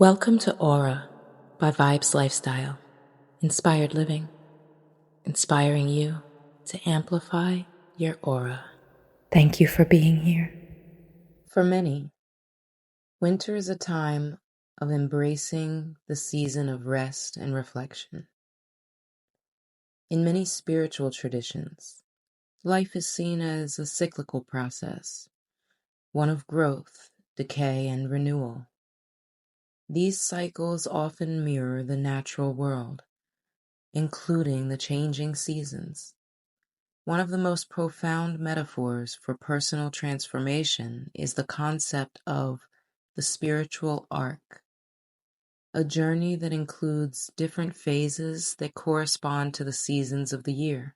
Welcome to Aura by Vibes Lifestyle, inspired living, inspiring you to amplify your aura. Thank you for being here. For many, winter is a time of embracing the season of rest and reflection. In many spiritual traditions, life is seen as a cyclical process, one of growth, decay, and renewal. These cycles often mirror the natural world, including the changing seasons. One of the most profound metaphors for personal transformation is the concept of the spiritual arc, a journey that includes different phases that correspond to the seasons of the year.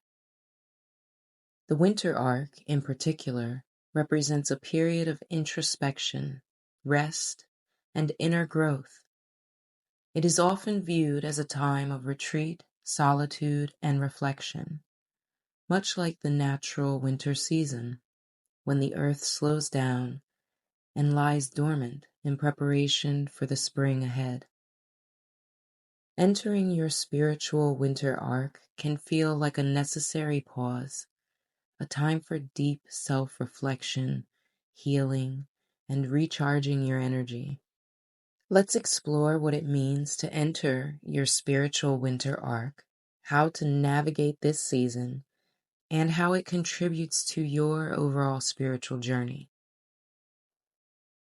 The winter arc, in particular, represents a period of introspection, rest, and inner growth. It is often viewed as a time of retreat, solitude, and reflection, much like the natural winter season, when the earth slows down and lies dormant in preparation for the spring ahead. Entering your spiritual winter arc can feel like a necessary pause, a time for deep self-reflection, healing, and recharging your energy. Let's explore what it means to enter your spiritual winter arc, how to navigate this season, and how it contributes to your overall spiritual journey.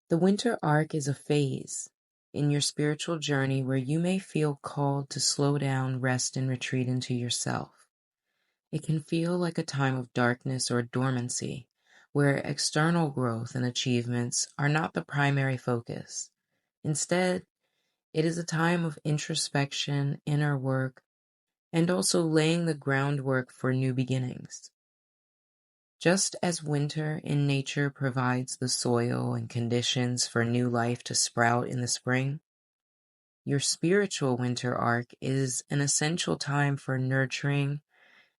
The winter arc is a phase in your spiritual journey where you may feel called to slow down, rest, and retreat into yourself. It can feel like a time of darkness or dormancy, where external growth and achievements are not the primary focus. Instead, it is a time of introspection, inner work, and also laying the groundwork for new beginnings. Just as winter in nature provides the soil and conditions for new life to sprout in the spring, your spiritual winter arc is an essential time for nurturing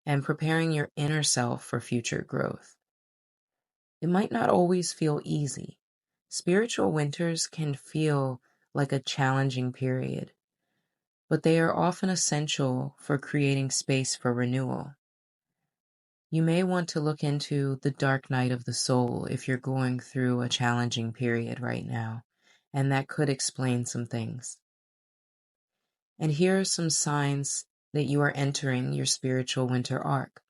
and preparing your inner self for future growth. It might not always feel easy. Spiritual winters can feel like a challenging period, but they are often essential for creating space for renewal. You may want to look into the dark night of the soul if you're going through a challenging period right now, and that could explain some things. And here are some signs that you are entering your spiritual winter arc.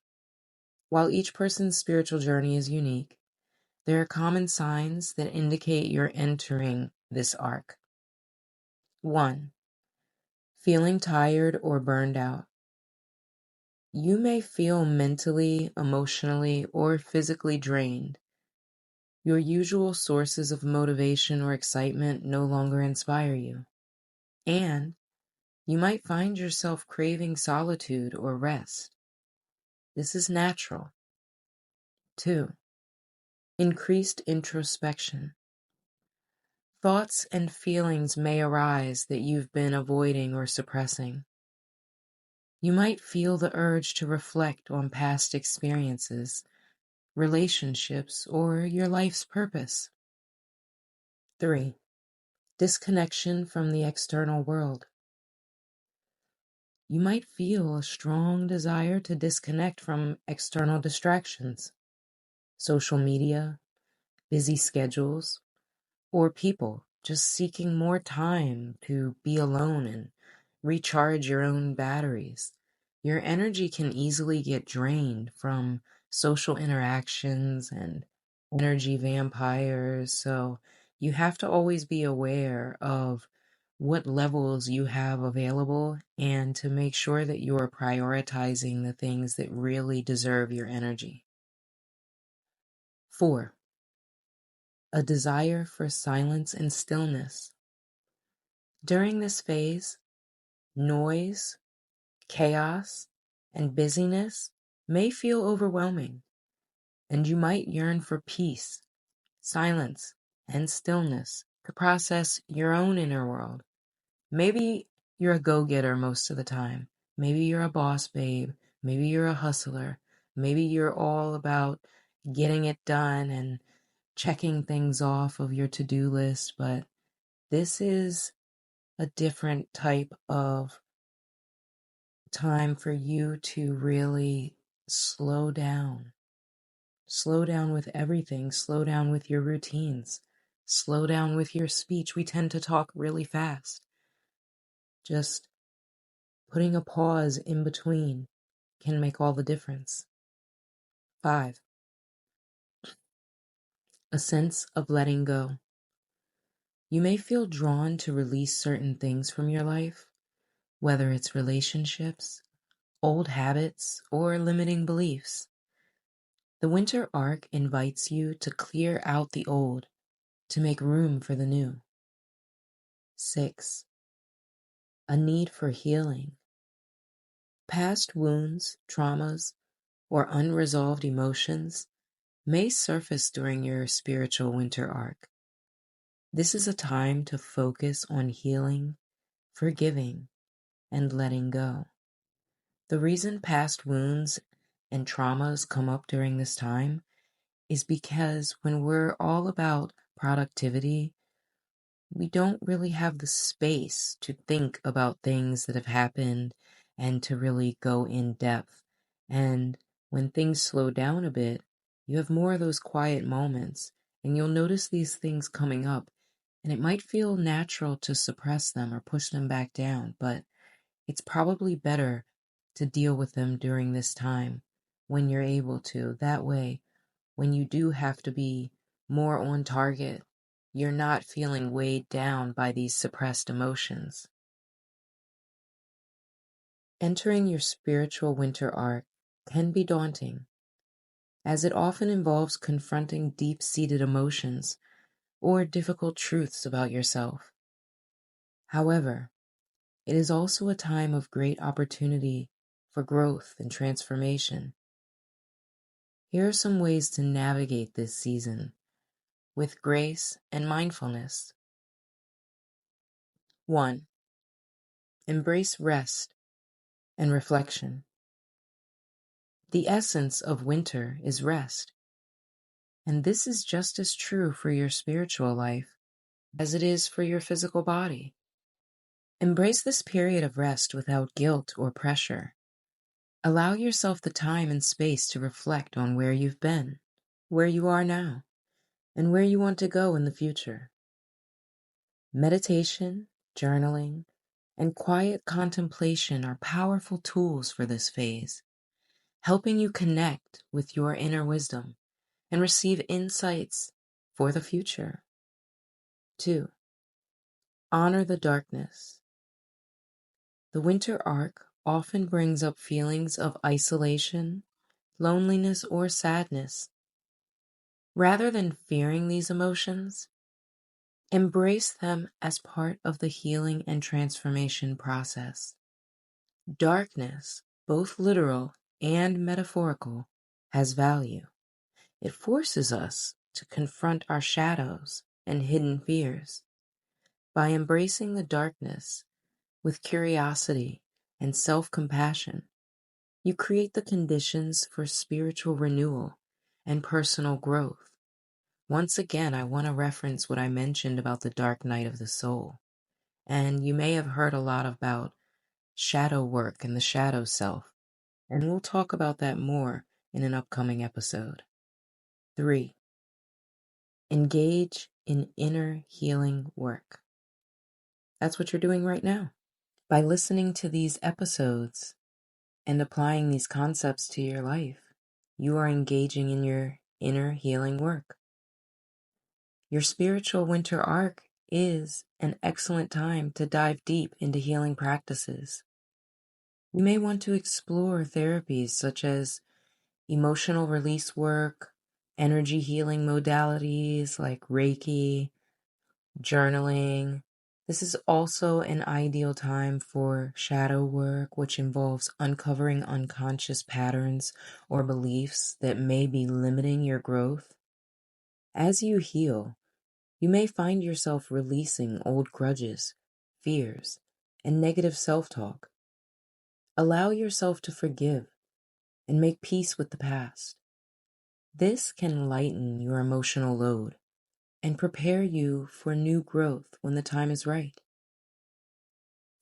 While each person's spiritual journey is unique, there are common signs that indicate you're entering this arc. 1. Feeling tired or burned out. You may feel mentally, emotionally, or physically drained. Your usual sources of motivation or excitement no longer inspire you. And you might find yourself craving solitude or rest. This is natural. 2. Increased introspection. Thoughts and feelings may arise that you've been avoiding or suppressing. You might feel the urge to reflect on past experiences, relationships, or your life's purpose. 3. Disconnection from the external world. You might feel a strong desire to disconnect from external distractions, social media, busy schedules, or people just seeking more time to be alone and recharge your own batteries. Your energy can easily get drained from social interactions and energy vampires, so you have to always be aware of what levels you have available and to make sure that you are prioritizing the things that really deserve your energy. 4. A desire for silence and stillness. During this phase, noise, chaos, and busyness may feel overwhelming, and you might yearn for peace, silence, and stillness to process your own inner world. Maybe you're a go-getter most of the time. Maybe you're a boss babe. Maybe you're a hustler. Maybe you're all about getting it done and checking things off of your to-do list, but this is a different type of time for you to really slow down. Slow down with everything. Slow down with your routines. Slow down with your speech. We tend to talk really fast. Just putting a pause in between can make all the difference. 5. A sense of letting go. You may feel drawn to release certain things from your life, whether it's relationships, old habits, or limiting beliefs. The winter arc invites you to clear out the old to make room for the new. 6. A need for healing. Past wounds, traumas, or unresolved emotions may surface during your spiritual winter arc. This is a time to focus on healing, forgiving, and letting go. The reason past wounds and traumas come up during this time is because when we're all about productivity, we don't really have the space to think about things that have happened and to really go in depth. And when things slow down a bit, you have more of those quiet moments, and you'll notice these things coming up, and it might feel natural to suppress them or push them back down, but it's probably better to deal with them during this time when you're able to. That way, when you do have to be more on target, you're not feeling weighed down by these suppressed emotions. Entering your spiritual winter arc can be daunting, as it often involves confronting deep-seated emotions or difficult truths about yourself. However, it is also a time of great opportunity for growth and transformation. Here are some ways to navigate this season with grace and mindfulness. 1. Embrace rest and reflection. The essence of winter is rest, and this is just as true for your spiritual life as it is for your physical body. Embrace this period of rest without guilt or pressure. Allow yourself the time and space to reflect on where you've been, where you are now, and where you want to go in the future. Meditation, journaling, and quiet contemplation are powerful tools for this phase, helping you connect with your inner wisdom and receive insights for the future. 2. Honor the darkness. The winter arc often brings up feelings of isolation, loneliness, or sadness. Rather than fearing these emotions, embrace them as part of the healing and transformation process. Darkness, both literal and metaphorical, has value. It forces us to confront our shadows and hidden fears. By embracing the darkness with curiosity and self-compassion, you create the conditions for spiritual renewal and personal growth. Once again, I want to reference what I mentioned about the dark night of the soul. And you may have heard a lot about shadow work and the shadow self, and we'll talk about that more in an upcoming episode. 3. Engage in inner healing work. That's what you're doing right now. By listening to these episodes and applying these concepts to your life, you are engaging in your inner healing work. Your spiritual winter arc is an excellent time to dive deep into healing practices. You may want to explore therapies such as emotional release work, energy healing modalities like Reiki, journaling. This is also an ideal time for shadow work, which involves uncovering unconscious patterns or beliefs that may be limiting your growth. As you heal, you may find yourself releasing old grudges, fears, and negative self-talk. Allow yourself to forgive and make peace with the past. This can lighten your emotional load and prepare you for new growth when the time is right.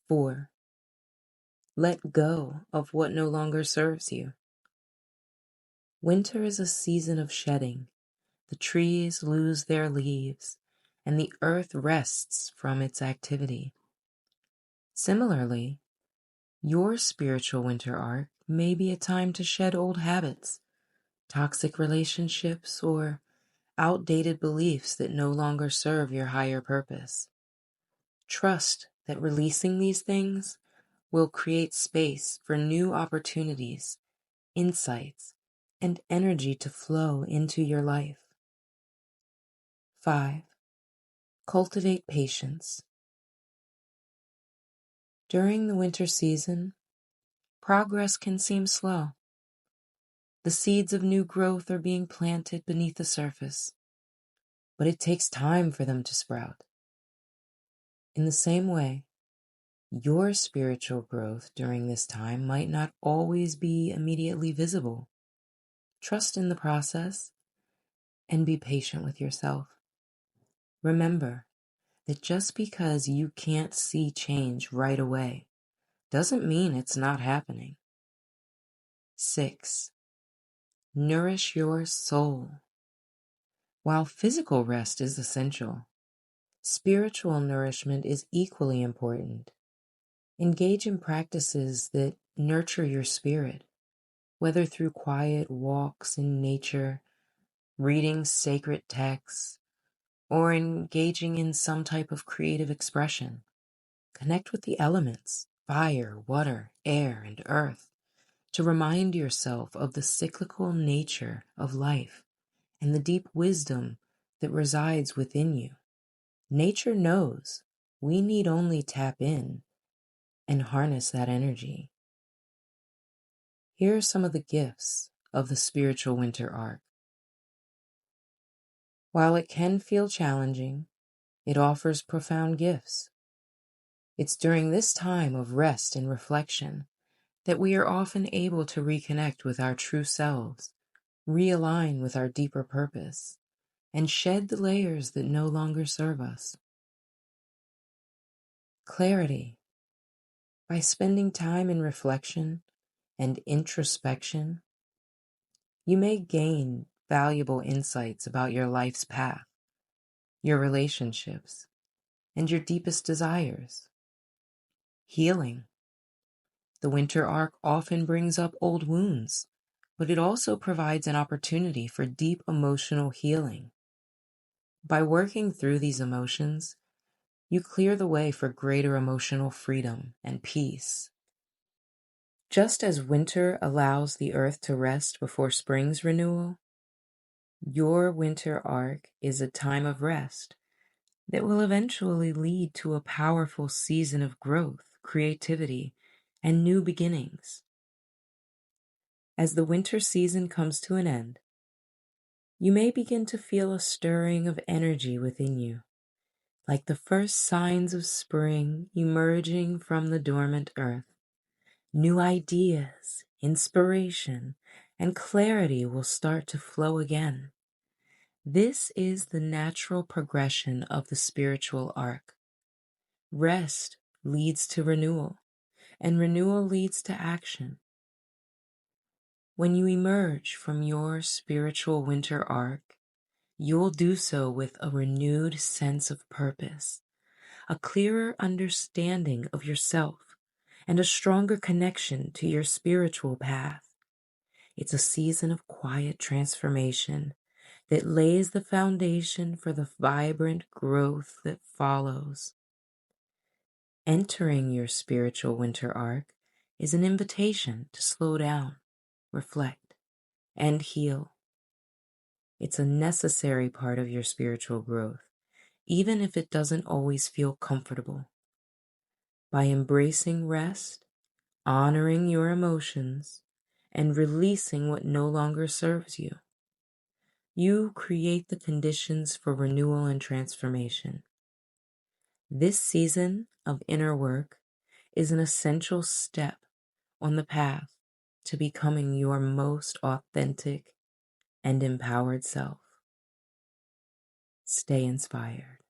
4. Let go of what no longer serves you. Winter is a season of shedding. The trees lose their leaves, and the earth rests from its activity. Similarly, your spiritual winter arc may be a time to shed old habits, toxic relationships, or outdated beliefs that no longer serve your higher purpose. Trust that releasing these things will create space for new opportunities, insights, and energy to flow into your life. 5. Cultivate patience. During the winter season, progress can seem slow. The seeds of new growth are being planted beneath the surface, but it takes time for them to sprout. In the same way, your spiritual growth during this time might not always be immediately visible. Trust in the process and be patient with yourself. Remember that just because you can't see change right away doesn't mean it's not happening. 6. Nourish your soul. While physical rest is essential, spiritual nourishment is equally important. Engage in practices that nurture your spirit, whether through quiet walks in nature, reading sacred texts, or engaging in some type of creative expression. Connect with the elements, fire, water, air, and earth, to remind yourself of the cyclical nature of life and the deep wisdom that resides within you. Nature knows we need only tap in and harness that energy. Here are some of the gifts of the spiritual winter arc. While it can feel challenging, it offers profound gifts. It's during this time of rest and reflection that we are often able to reconnect with our true selves, realign with our deeper purpose, and shed the layers that no longer serve us. Clarity. By spending time in reflection and introspection, you may gain valuable insights about your life's path, your relationships, and your deepest desires. Healing. The winter arc often brings up old wounds, but it also provides an opportunity for deep emotional healing. By working through these emotions, you clear the way for greater emotional freedom and peace. Just as winter allows the earth to rest before spring's renewal, your winter arc is a time of rest that will eventually lead to a powerful season of growth, creativity, and new beginnings. As the winter season comes to an end, you may begin to feel a stirring of energy within you, like the first signs of spring emerging from the dormant earth. New ideas, inspiration, and clarity will start to flow again. This is the natural progression of the spiritual arc. Rest leads to renewal, and renewal leads to action. When you emerge from your spiritual winter arc, you'll do so with a renewed sense of purpose, a clearer understanding of yourself, and a stronger connection to your spiritual path. It's a season of quiet transformation that lays the foundation for the vibrant growth that follows. Entering your spiritual winter arc is an invitation to slow down, reflect, and heal. It's a necessary part of your spiritual growth, even if it doesn't always feel comfortable. By embracing rest, honoring your emotions, and releasing what no longer serves you, you create the conditions for renewal and transformation. This season of inner work is an essential step on the path to becoming your most authentic and empowered self. Stay inspired.